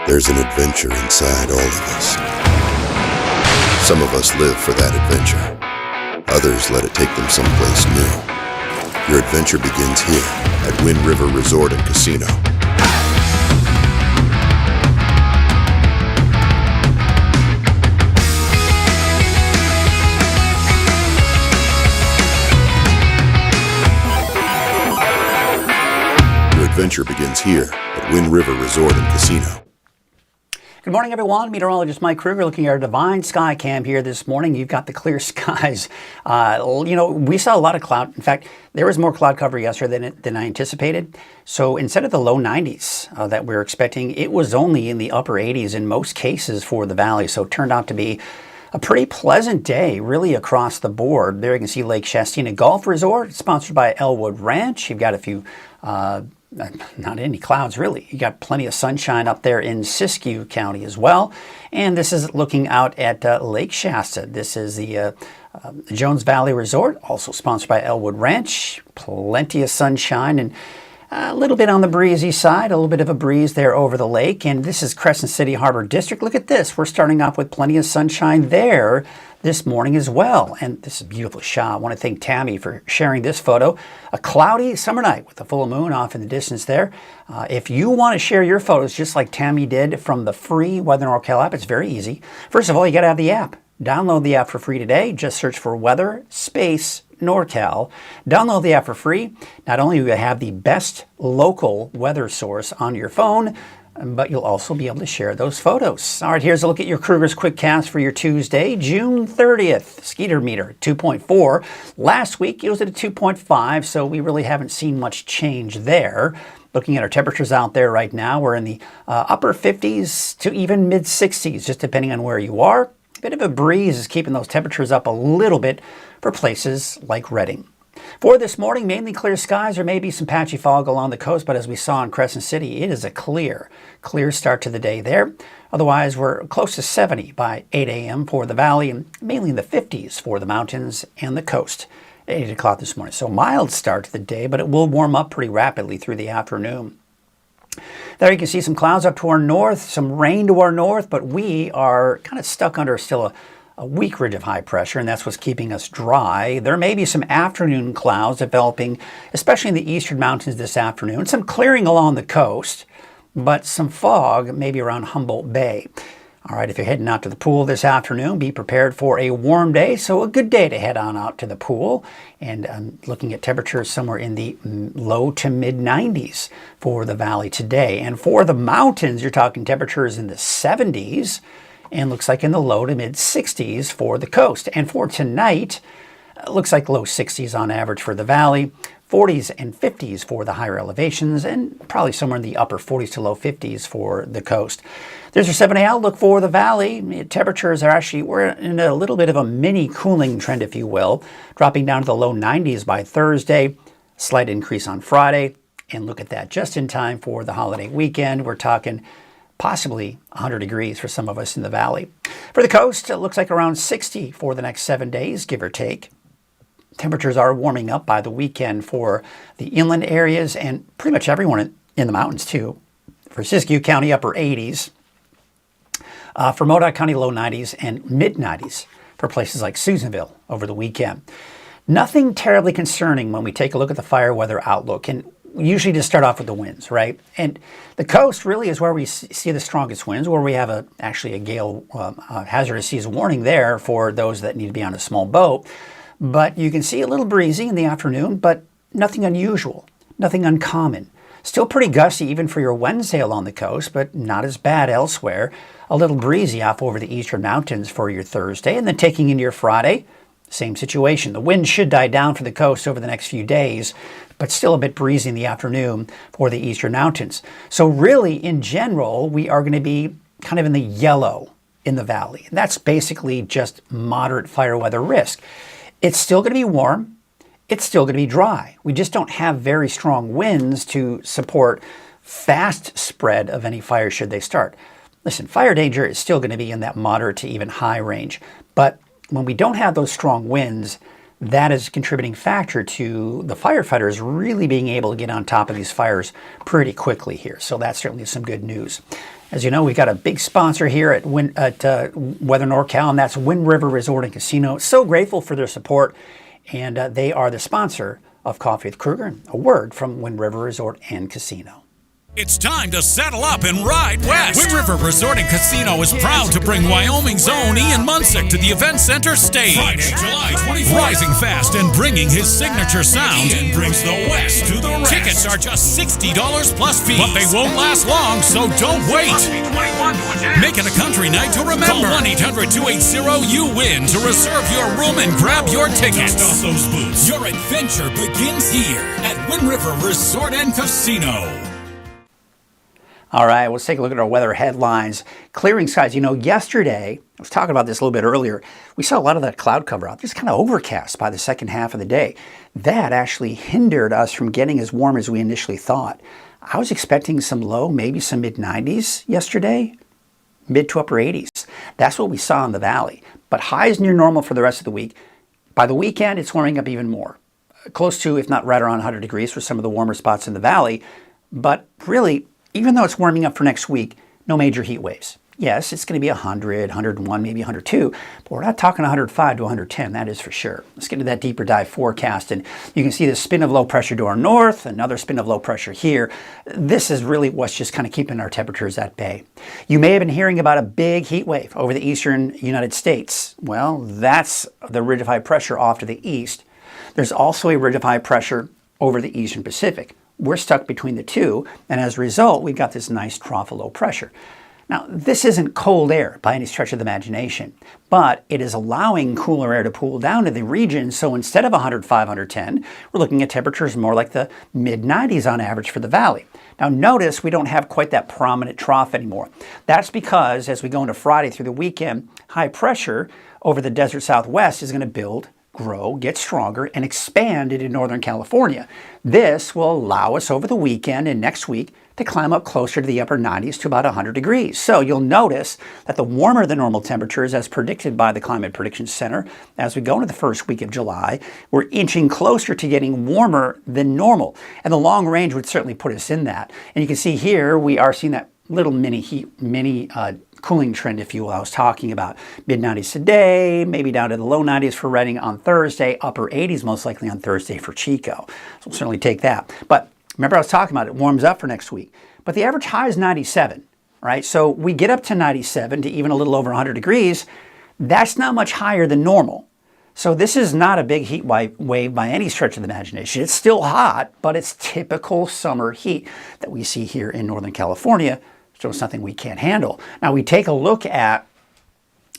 There's an adventure inside all of us. Some of us live for that adventure. Others let it take them someplace new. Your adventure begins here at Wind River Resort and Casino. Your adventure begins here at Wind River Resort and Casino. Good morning, everyone. Meteorologist Mike Krueger looking at our divine sky cam here this morning. You've got the clear skies. We saw a lot of cloud. In fact, there was more cloud cover yesterday than I anticipated. So instead of the low 90s that we were expecting, it was only in the upper 80s in most cases for the valley. So it turned out to be a pretty pleasant day, really across the board. There you can see Lake Shastina Golf Resort, sponsored by Elwood Ranch. You've got a few not any clouds really. You got plenty of sunshine up there in Siskiyou County as well. And this is looking out at Lake Shasta. This is the Jones Valley Resort, also sponsored by Elwood Ranch. Plenty of sunshine and a little bit on the breezy side, a little bit of a breeze there over the lake. And this is Crescent City Harbor District. Look at this. We're starting off with plenty of sunshine there this morning as well. And this is a beautiful shot. I want to thank Tammy for sharing this photo. A cloudy summer night with the full moon off in the distance there. If you want to share your photos just like Tammy did from the free Weather NorCal app, it's very easy. First of all, you got to have the app. Download the app for free today. Just search for Weather Space NorCal. Download the app for free. Not only will you have the best local weather source on your phone, but you'll also be able to share those photos. All right, here's a look at your Krueger's Quick Cast for your Tuesday, June 30th. Skeeter meter, 2.4. Last week, it was at a 2.5, so we really haven't seen much change there. Looking at our temperatures out there right now, we're in the upper 50s to even mid 60s, just depending on where you are. A bit of a breeze is keeping those temperatures up a little bit for places like Redding. For this morning, mainly clear skies. There may be some patchy fog along the coast, but as we saw in Crescent City, it is a clear start to the day there. Otherwise, we're close to 70 by 8 a.m. for the valley and mainly in the 50s for the mountains and the coast at 8 o'clock this morning. So mild start to the day, but it will warm up pretty rapidly through the afternoon. There you can see some clouds up to our north, some rain to our north, but we are kind of stuck under still a weak ridge of high pressure, and that's what's keeping us dry. There may be some afternoon clouds developing, especially in the eastern mountains this afternoon. Some clearing along the coast, but some fog maybe around Humboldt Bay. All right, if you're heading out to the pool this afternoon, be prepared for a warm day, so a good day to head on out to the pool. And I'm looking at temperatures somewhere in the low to mid 90s for the valley today. And for the mountains, you're talking temperatures in the 70s. And looks like in the low to mid 60s for the coast. And for tonight, looks like low 60s on average for the valley, 40s and 50s for the higher elevations, and probably somewhere in the upper 40s to low 50s for the coast. There's your 7-day outlook for the valley. Temperatures are actually, we're in a little bit of a mini cooling trend, if you will, dropping down to the low 90s by Thursday, slight increase on Friday. And look at that, just in time for the holiday weekend. We're talking possibly 100 degrees for some of us in the valley. For the coast, it looks like around 60 for the next 7 days, give or take. Temperatures are warming up by the weekend for the inland areas and pretty much everyone in the mountains too. For Siskiyou County, upper 80s. For Modoc County, low 90s and mid 90s for places like Susanville over the weekend. Nothing terribly concerning when we take a look at the fire weather outlook. And we usually just start off with the winds, right? And the coast really is where we see the strongest winds, where we have actually a gale hazardous seas warning there for those that need to be on a small boat. But you can see a little breezy in the afternoon, but nothing unusual, nothing uncommon. Still pretty gusty even for your Wednesday along the coast, but not as bad elsewhere. A little breezy off over the eastern mountains for your Thursday, and then taking into your Friday, same situation. The wind should die down for the coast over the next few days, but still a bit breezy in the afternoon for the eastern mountains. So really, in general, we are going to be kind of in the yellow in the valley. And that's basically just moderate fire weather risk. It's still going to be warm. It's still going to be dry. We just don't have very strong winds to support fast spread of any fire should they start. Listen, fire danger is still going to be in that moderate to even high range. But when we don't have those strong winds, that is a contributing factor to the firefighters really being able to get on top of these fires pretty quickly here. So that's certainly some good news. As you know, we've got a big sponsor here at Weather NorCal, and that's Wind River Resort and Casino. So grateful for their support, and they are the sponsor of Coffee with Krueger. A word from Wind River Resort and Casino. It's time to saddle up and ride west. Wind River Resort and Casino is proud to bring Wyoming's own Ian Munsick to the Event Center stage. Friday, July 24th. Rising fast and bringing his signature sound. Ian brings the West to the rest. Tickets are just $60 plus fees. But they won't last long, so don't wait. Make it a country night to remember. Call 1-800-280-YOU-WIN to reserve your room and grab your tickets. Dust off those boots. Your adventure begins here at Wind River Resort and Casino. All right, let's take a look at our weather headlines. Clearing skies. You know, yesterday, I was talking about this a little bit earlier, we saw a lot of that cloud cover out. Just kind of overcast by the second half of the day. That actually hindered us from getting as warm as we initially thought. I was expecting some low, maybe some mid-90s yesterday, mid to upper 80s. That's what we saw in the valley. But highs near normal for the rest of the week. By the weekend, it's warming up even more. Close to, if not right around 100 degrees for some of the warmer spots in the valley. But really, even though it's warming up for next week, no major heat waves. Yes, it's going to be 100, 101, maybe 102, but we're not talking 105 to 110, that is for sure. Let's get to that deeper dive forecast, and you can see the spin of low pressure to our north, another spin of low pressure here. This is really what's just kind of keeping our temperatures at bay. You may have been hearing about a big heat wave over the eastern United States. Well, that's the ridge of high pressure off to the east. There's also a ridge of high pressure over the eastern Pacific. We're stuck between the two, and as a result, we've got this nice trough of low pressure. Now, this isn't cold air by any stretch of the imagination, but it is allowing cooler air to cool down to the region, so instead of 105, 110, we're looking at temperatures more like the mid-90s on average for the valley. Now, notice we don't have quite that prominent trough anymore. That's because as we go into Friday through the weekend, high pressure over the desert southwest is going to build, grow, get stronger, and expand into Northern California. This will allow us over the weekend and next week to climb up closer to the upper 90s to about 100 degrees. So you'll notice that the warmer than normal temperatures, as predicted by the Climate Prediction Center, as we go into the first week of July, we're inching closer to getting warmer than normal. And the long range would certainly put us in that. And you can see here, we are seeing that little mini cooling trend, if you will. I was talking about mid-90s today, maybe down to the low 90s for Redding on Thursday, upper 80s most likely on Thursday for Chico. So we'll certainly take that. But remember I was talking about it warms up for next week. But the average high is 97, right? So we get up to 97 to even a little over 100 degrees. That's not much higher than normal. So this is not a big heat wave by any stretch of the imagination. It's still hot, but it's typical summer heat that we see here in Northern California. So it's something we can't handle. Now we take a look at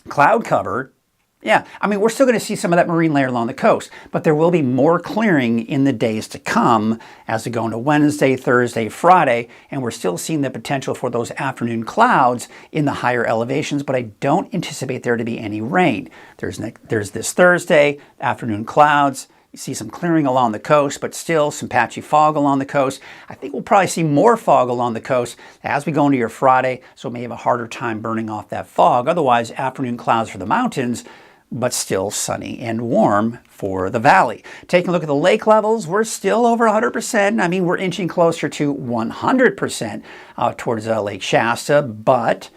cloud cover. Yeah, I mean, we're still going to see some of that marine layer along the coast, but there will be more clearing in the days to come as we go into Wednesday, Thursday, Friday, and we're still seeing the potential for those afternoon clouds in the higher elevations, but I don't anticipate there to be any rain. There's this Thursday, afternoon clouds. You see some clearing along the coast, but still some patchy fog along the coast. I think we'll probably see more fog along the coast as we go into your Friday, so it may have a harder time burning off that fog. Otherwise, afternoon clouds for the mountains, but still sunny and warm for the valley. Taking a look at the lake levels, we're still over 100%. I mean, we're inching closer to 100% towards Lake Shasta, but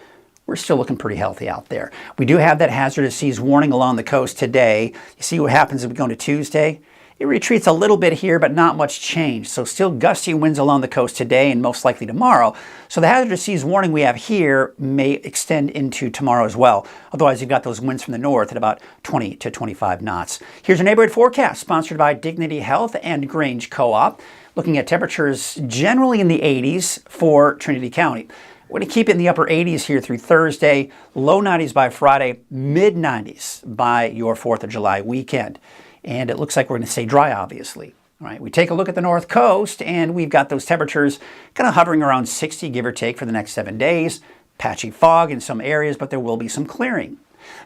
we're still looking pretty healthy out there. We do have that hazardous seas warning along the coast today. You see what happens as we go into Tuesday? It retreats a little bit here, but not much change. So still gusty winds along the coast today and most likely tomorrow. So the hazardous seas warning we have here may extend into tomorrow as well. Otherwise, you've got those winds from the north at about 20 to 25 knots. Here's your neighborhood forecast, sponsored by Dignity Health and Grange Co-op. Looking at temperatures generally in the 80s for Trinity County. We're going to keep it in the upper 80s here through Thursday, low 90s by Friday, mid 90s by your 4th of July weekend. And it looks like we're going to stay dry, obviously. All right, we take a look at the north coast, and we've got those temperatures kind of hovering around 60, give or take, for the next 7 days. Patchy fog in some areas, but there will be some clearing.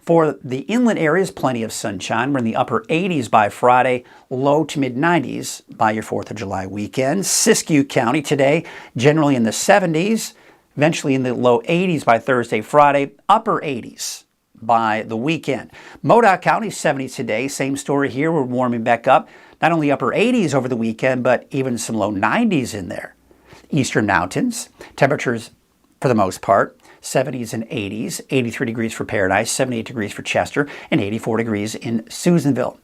For the inland areas, plenty of sunshine. We're in the upper 80s by Friday, low to mid 90s by your 4th of July weekend. Siskiyou County today, generally in the 70s, eventually in the low 80s by Thursday, Friday, upper 80s by the weekend. Modoc County, 70s today. Same story here. We're warming back up. Not only upper 80s over the weekend, but even some low 90s in there. Eastern Mountains, temperatures for the most part, 70s and 80s. 83 degrees for Paradise, 78 degrees for Chester, and 84 degrees in Susanville.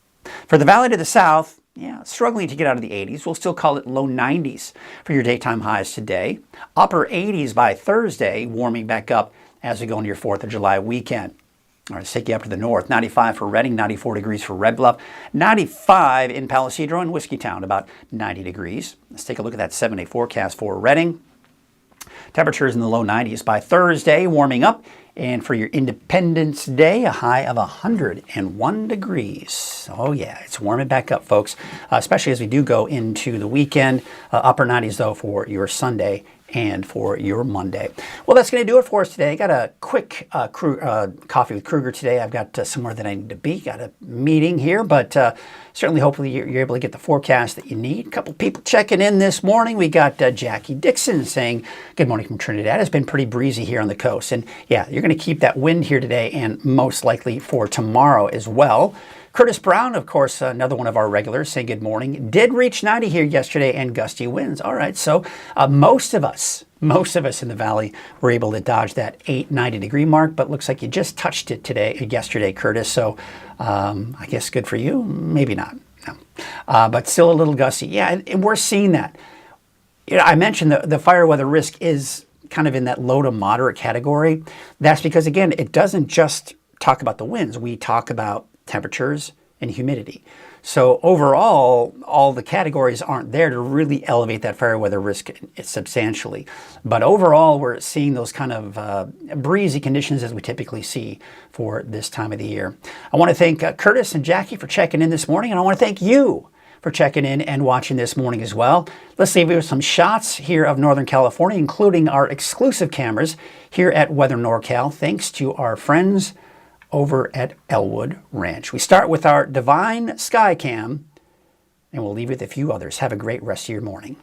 For the valley to the south, struggling to get out of the 80s. We'll still call it low 90s for your daytime highs today. Upper 80s by Thursday, warming back up as we go into your 4th of July weekend. All right, let's take you up to the north. 95 for Redding, 94 degrees for Red Bluff, 95 in Palisadro and Whiskeytown, about 90 degrees. Let's take a look at that 7-day forecast for Redding. Temperatures in the low 90s by Thursday, warming up. And for your Independence Day, a high of 101 degrees. Oh yeah, it's warming back up, folks, especially as we do go into the weekend. Upper 90s, though, for your Sunday and for your Monday. Well, that's going to do it for us today. Got a quick coffee with Krueger today. I've got somewhere that I need to be. Got a meeting here, but certainly, hopefully, you're able to get the forecast that you need. A couple people checking in this morning. We got Jackie Dixon saying, good morning from Trinidad. It's been pretty breezy here on the coast. And yeah, you're going to keep that wind here today and most likely for tomorrow as well. Curtis Brown, of course, another one of our regulars, saying good morning. Did reach 90 here yesterday and gusty winds. All right, so most of us in the valley were able to dodge that 90 degree mark, but looks like you just touched it yesterday, Curtis. So I guess good for you. Maybe not. No. But still a little gusty. Yeah, and we're seeing that. I mentioned the fire weather risk is kind of in that low to moderate category. That's because, again, it doesn't just talk about the winds. We talk about temperatures and humidity. So overall, all the categories aren't there to really elevate that fire weather risk substantially. But overall, we're seeing those kind of breezy conditions as we typically see for this time of the year. I want to thank Curtis and Jackie for checking in this morning, and I want to thank you for checking in and watching this morning as well. Let's leave you with some shots here of Northern California, including our exclusive cameras here at Weather NorCal, thanks to our friends over at Elwood Ranch. We start with our Divine Sky Cam, and we'll leave you with a few others. Have a great rest of your morning.